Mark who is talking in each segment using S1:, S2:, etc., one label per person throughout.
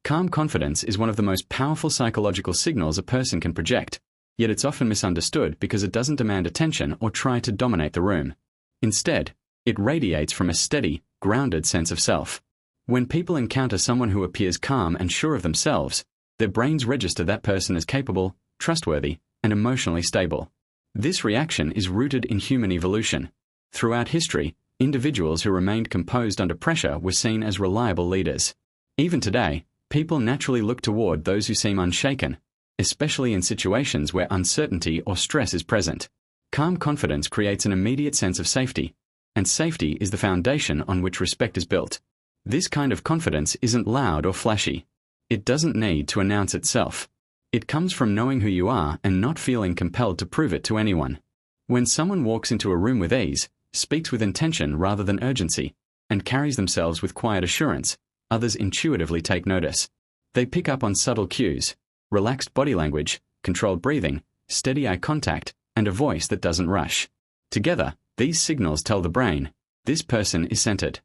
S1: Calm confidence is one of the most powerful psychological signals a person can project, yet it's often misunderstood because it doesn't demand attention or try to dominate the room. Instead, it radiates from a steady, grounded sense of self. When people encounter someone who appears calm and sure of themselves, their brains register that person as capable, trustworthy, and emotionally stable. This reaction is rooted in human evolution. Throughout history, individuals who remained composed under pressure were seen as reliable leaders. Even today, people naturally look toward those who seem unshaken, especially in situations where uncertainty or stress is present. Calm confidence creates an immediate sense of safety, and safety is the foundation on which respect is built. This kind of confidence isn't loud or flashy. It doesn't need to announce itself. It comes from knowing who you are and not feeling compelled to prove it to anyone. When someone walks into a room with ease, speaks with intention rather than urgency, and carries themselves with quiet assurance, others intuitively take notice. They pick up on subtle cues, relaxed body language, controlled breathing, steady eye contact, and a voice that doesn't rush. Together, these signals tell the brain, this person is centered.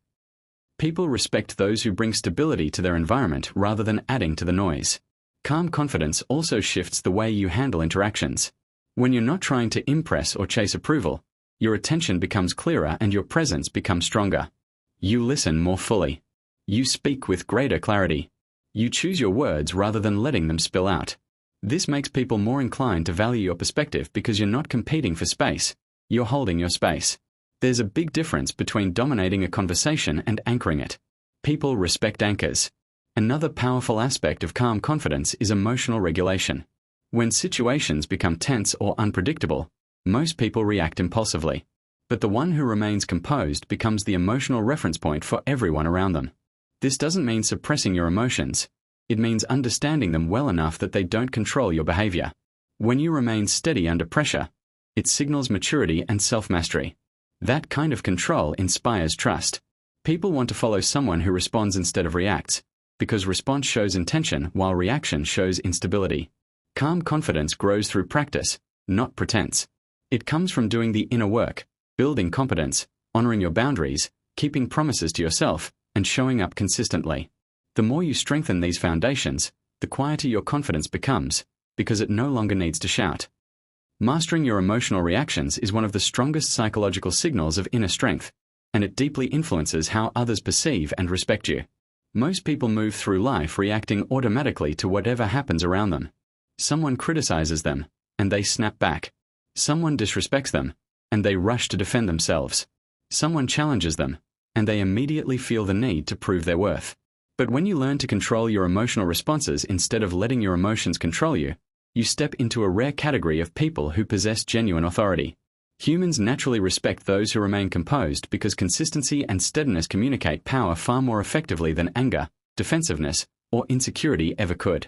S1: People respect those who bring stability to their environment rather than adding to the noise. Calm confidence also shifts the way you handle interactions. When you're not trying to impress or chase approval, your attention becomes clearer and your presence becomes stronger. You listen more fully. You speak with greater clarity. You choose your words rather than letting them spill out. This makes people more inclined to value your perspective because you're not competing for space, you're holding your space. There's a big difference between dominating a conversation and anchoring it. People respect anchors. Another powerful aspect of calm confidence is emotional regulation. When situations become tense or unpredictable, most people react impulsively. But the one who remains composed becomes the emotional reference point for everyone around them. This doesn't mean suppressing your emotions. It means understanding them well enough that they don't control your behavior. When you remain steady under pressure, it signals maturity and self-mastery. That kind of control inspires trust. People want to follow someone who responds instead of reacts, because response shows intention while reaction shows instability. Calm confidence grows through practice, not pretense. It comes from doing the inner work, building competence, honoring your boundaries, keeping promises to yourself, and showing up consistently. The more you strengthen these foundations, the quieter your confidence becomes, because it no longer needs to shout. Mastering your emotional reactions is one of the strongest psychological signals of inner strength, and it deeply influences how others perceive and respect you. Most people move through life reacting automatically to whatever happens around them. Someone criticizes them, and they snap back. Someone disrespects them, and they rush to defend themselves. Someone challenges them, and they immediately feel the need to prove their worth. But when you learn to control your emotional responses instead of letting your emotions control you, you step into a rare category of people who possess genuine authority. Humans naturally respect those who remain composed because consistency and steadiness communicate power far more effectively than anger, defensiveness, or insecurity ever could.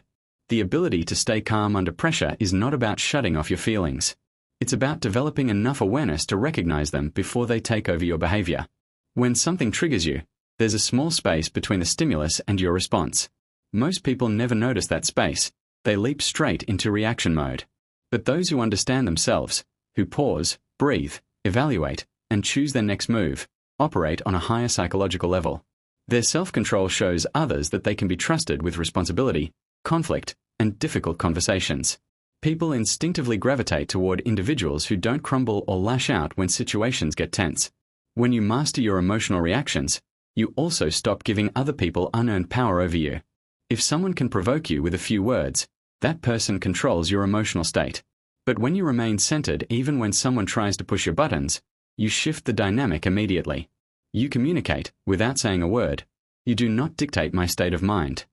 S1: The ability to stay calm under pressure is not about shutting off your feelings. It's about developing enough awareness to recognize them before they take over your behavior. When something triggers you, there's a small space between the stimulus and your response. Most people never notice that space. They leap straight into reaction mode. But those who understand themselves, who pause, breathe, evaluate, and choose their next move, operate on a higher psychological level. Their self-control shows others that they can be trusted with responsibility, conflict, and difficult conversations. People instinctively gravitate toward individuals who don't crumble or lash out when situations get tense. When you master your emotional reactions, you also stop giving other people unearned power over you. If someone can provoke you with a few words, that person controls your emotional state. But when you remain centered even when someone tries to push your buttons, you shift the dynamic immediately. You communicate without saying a word. You do not dictate my state of mind.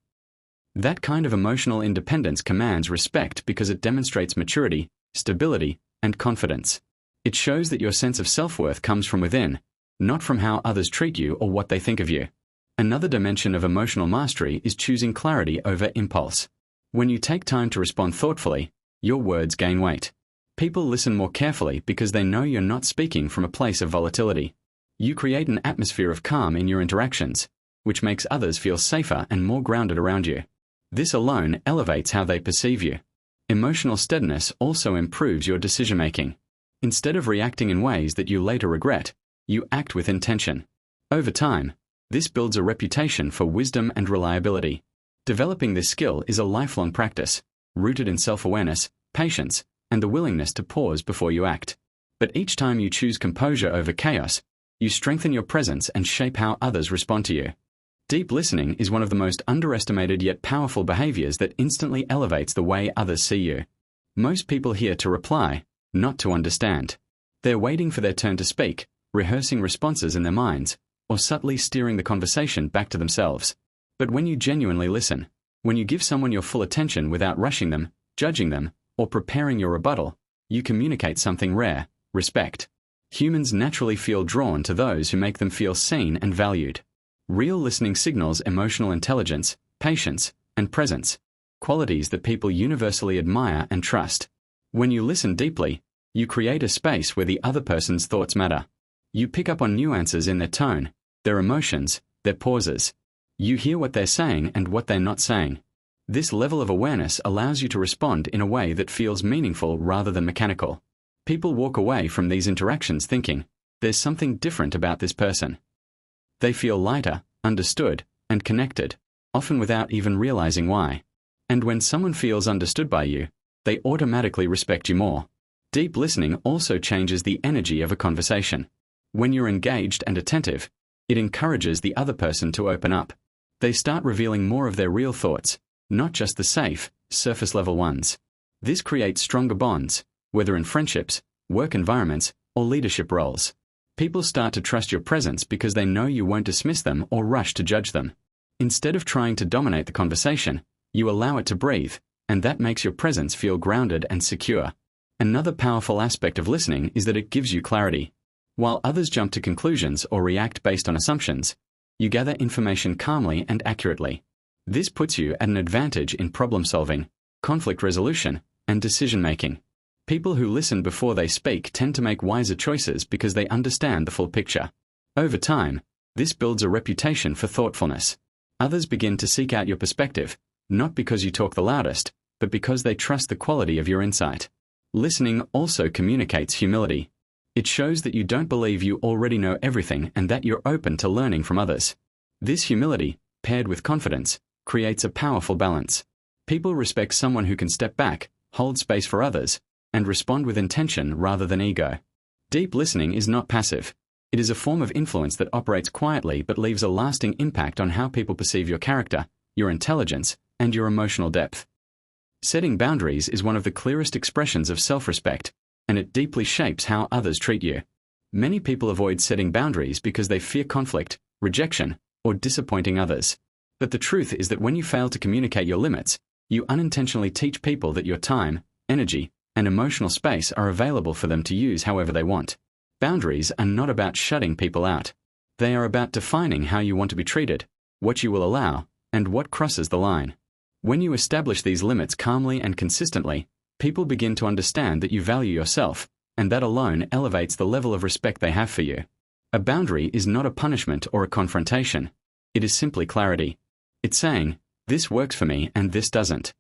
S1: That kind of emotional independence commands respect because it demonstrates maturity, stability, and confidence. It shows that your sense of self-worth comes from within, not from how others treat you or what they think of you. Another dimension of emotional mastery is choosing clarity over impulse. When you take time to respond thoughtfully, your words gain weight. People listen more carefully because they know you're not speaking from a place of volatility. You create an atmosphere of calm in your interactions, which makes others feel safer and more grounded around you. This alone elevates how they perceive you. Emotional steadiness also improves your decision-making. Instead of reacting in ways that you later regret, you act with intention. Over time, this builds a reputation for wisdom and reliability. Developing this skill is a lifelong practice, rooted in self-awareness, patience, and the willingness to pause before you act. But each time you choose composure over chaos, you strengthen your presence and shape how others respond to you. Deep listening is one of the most underestimated yet powerful behaviors that instantly elevates the way others see you. Most people hear to reply, not to understand. They're waiting for their turn to speak, rehearsing responses in their minds, or subtly steering the conversation back to themselves. But when you genuinely listen, when you give someone your full attention without rushing them, judging them, or preparing your rebuttal, you communicate something rare: respect. Humans naturally feel drawn to those who make them feel seen and valued. Real listening signals emotional intelligence, patience, and presence, qualities that people universally admire and trust. When you listen deeply, you create a space where the other person's thoughts matter. You pick up on nuances in their tone, their emotions, their pauses. You hear what they're saying and what they're not saying. This level of awareness allows you to respond in a way that feels meaningful rather than mechanical. People walk away from these interactions thinking, there's something different about this person. They feel lighter, understood, and connected, often without even realizing why. And when someone feels understood by you, they automatically respect you more. Deep listening also changes the energy of a conversation. When you're engaged and attentive, it encourages the other person to open up. They start revealing more of their real thoughts, not just the safe, surface-level ones. This creates stronger bonds, whether in friendships, work environments, or leadership roles. People start to trust your presence because they know you won't dismiss them or rush to judge them. Instead of trying to dominate the conversation, you allow it to breathe, and that makes your presence feel grounded and secure. Another powerful aspect of listening is that it gives you clarity. While others jump to conclusions or react based on assumptions, you gather information calmly and accurately. This puts you at an advantage in problem-solving, conflict resolution, and decision-making. People who listen before they speak tend to make wiser choices because they understand the full picture. Over time, this builds a reputation for thoughtfulness. Others begin to seek out your perspective, not because you talk the loudest, but because they trust the quality of your insight. Listening also communicates humility. It shows that you don't believe you already know everything and that you're open to learning from others. This humility, paired with confidence, creates a powerful balance. People respect someone who can step back, hold space for others, and respond with intention rather than ego. Deep listening is not passive. It is a form of influence that operates quietly but leaves a lasting impact on how people perceive your character, your intelligence, and your emotional depth. Setting boundaries is one of the clearest expressions of self-respect, and it deeply shapes how others treat you. Many people avoid setting boundaries because they fear conflict, rejection, or disappointing others. But the truth is that when you fail to communicate your limits, you unintentionally teach people that your time, energy, and emotional space are available for them to use however they want. Boundaries are not about shutting people out. They are about defining how you want to be treated, what you will allow, and what crosses the line. When you establish these limits calmly and consistently, people begin to understand that you value yourself, and that alone elevates the level of respect they have for you. A boundary is not a punishment or a confrontation. It is simply clarity. It's saying, this works for me and this doesn't.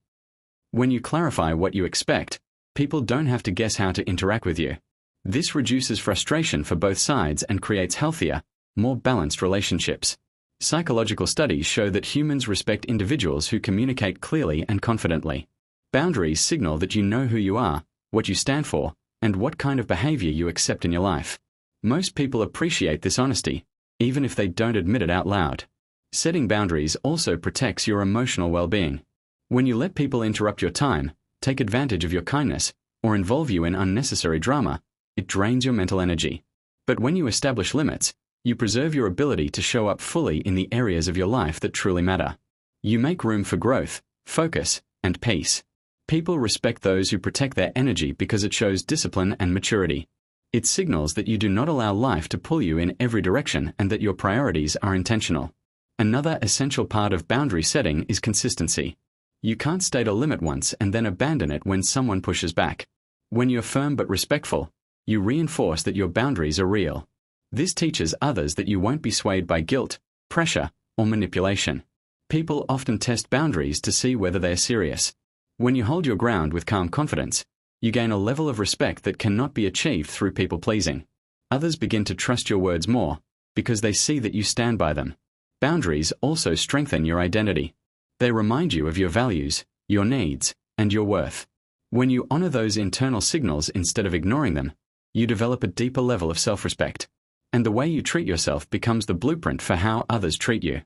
S1: When you clarify what you expect, people don't have to guess how to interact with you. This reduces frustration for both sides and creates healthier, more balanced relationships. Psychological studies show that humans respect individuals who communicate clearly and confidently. Boundaries signal that you know who you are, what you stand for, and what kind of behavior you accept in your life. Most people appreciate this honesty, even if they don't admit it out loud. Setting boundaries also protects your emotional well-being. When you let people interrupt your time, take advantage of your kindness, or involve you in unnecessary drama, it drains your mental energy. But when you establish limits, you preserve your ability to show up fully in the areas of your life that truly matter. You make room for growth, focus, and peace. People respect those who protect their energy because it shows discipline and maturity. It signals that you do not allow life to pull you in every direction and that your priorities are intentional. Another essential part of boundary setting is consistency. You can't state a limit once and then abandon it when someone pushes back. When you're firm but respectful, you reinforce that your boundaries are real. This teaches others that you won't be swayed by guilt, pressure, or manipulation. People often test boundaries to see whether they're serious. When you hold your ground with calm confidence, you gain a level of respect that cannot be achieved through people-pleasing. Others begin to trust your words more because they see that you stand by them. Boundaries also strengthen your identity. They remind you of your values, your needs, and your worth. When you honor those internal signals instead of ignoring them, you develop a deeper level of self-respect. And the way you treat yourself becomes the blueprint for how others treat you.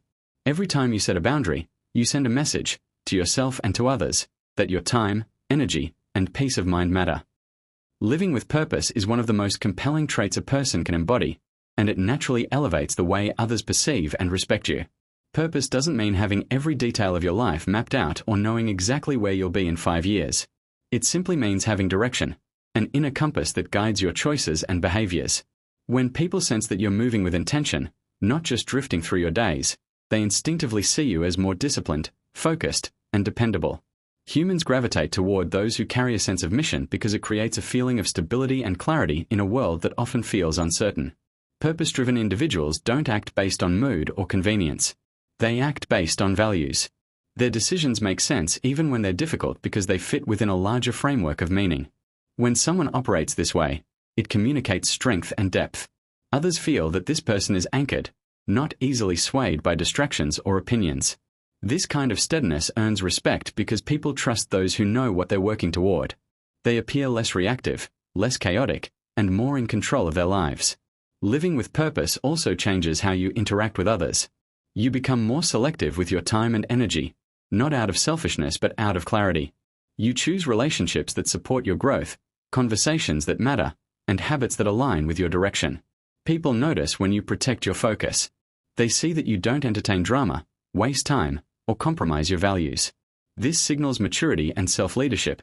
S1: Every time you set a boundary, you send a message, to yourself and to others, that your time, energy, and peace of mind matter. Living with purpose is one of the most compelling traits a person can embody, and it naturally elevates the way others perceive and respect you. Purpose doesn't mean having every detail of your life mapped out or knowing exactly where you'll be in 5 years. It simply means having direction, an inner compass that guides your choices and behaviors. When people sense that you're moving with intention, not just drifting through your days, they instinctively see you as more disciplined, focused, and dependable. Humans gravitate toward those who carry a sense of mission because it creates a feeling of stability and clarity in a world that often feels uncertain. Purpose-driven individuals don't act based on mood or convenience. They act based on values. Their decisions make sense even when they're difficult because they fit within a larger framework of meaning. When someone operates this way, it communicates strength and depth. Others feel that this person is anchored, not easily swayed by distractions or opinions. This kind of steadiness earns respect because people trust those who know what they're working toward. They appear less reactive, less chaotic, and more in control of their lives. Living with purpose also changes how you interact with others. You become more selective with your time and energy, not out of selfishness but out of clarity. You choose relationships that support your growth, conversations that matter, and habits that align with your direction. People notice when you protect your focus. They see that you don't entertain drama, waste time, or compromise your values. This signals maturity and self-leadership,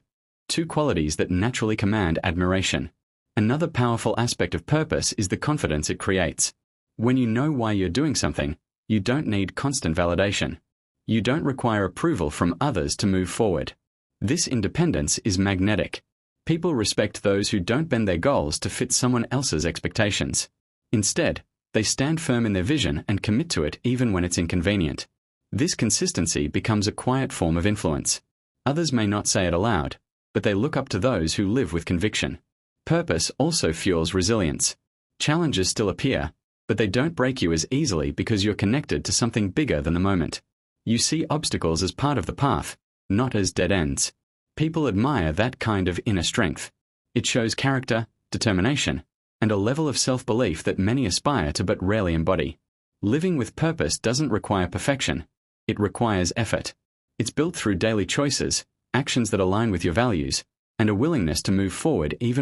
S1: two qualities that naturally command admiration. Another powerful aspect of purpose is the confidence it creates. When you know why you're doing something, you don't need constant validation. You don't require approval from others to move forward. This independence is magnetic. People respect those who don't bend their goals to fit someone else's expectations. Instead, they stand firm in their vision and commit to it even when it's inconvenient. This consistency becomes a quiet form of influence. Others may not say it aloud, but they look up to those who live with conviction. Purpose also fuels resilience. Challenges still appear, but they don't break you as easily because you're connected to something bigger than the moment. You see obstacles as part of the path, not as dead ends. People admire that kind of inner strength. It shows character, determination, and a level of self-belief that many aspire to but rarely embody. Living with purpose doesn't require perfection. It requires effort. It's built through daily choices, actions that align with your values, and a willingness to move forward even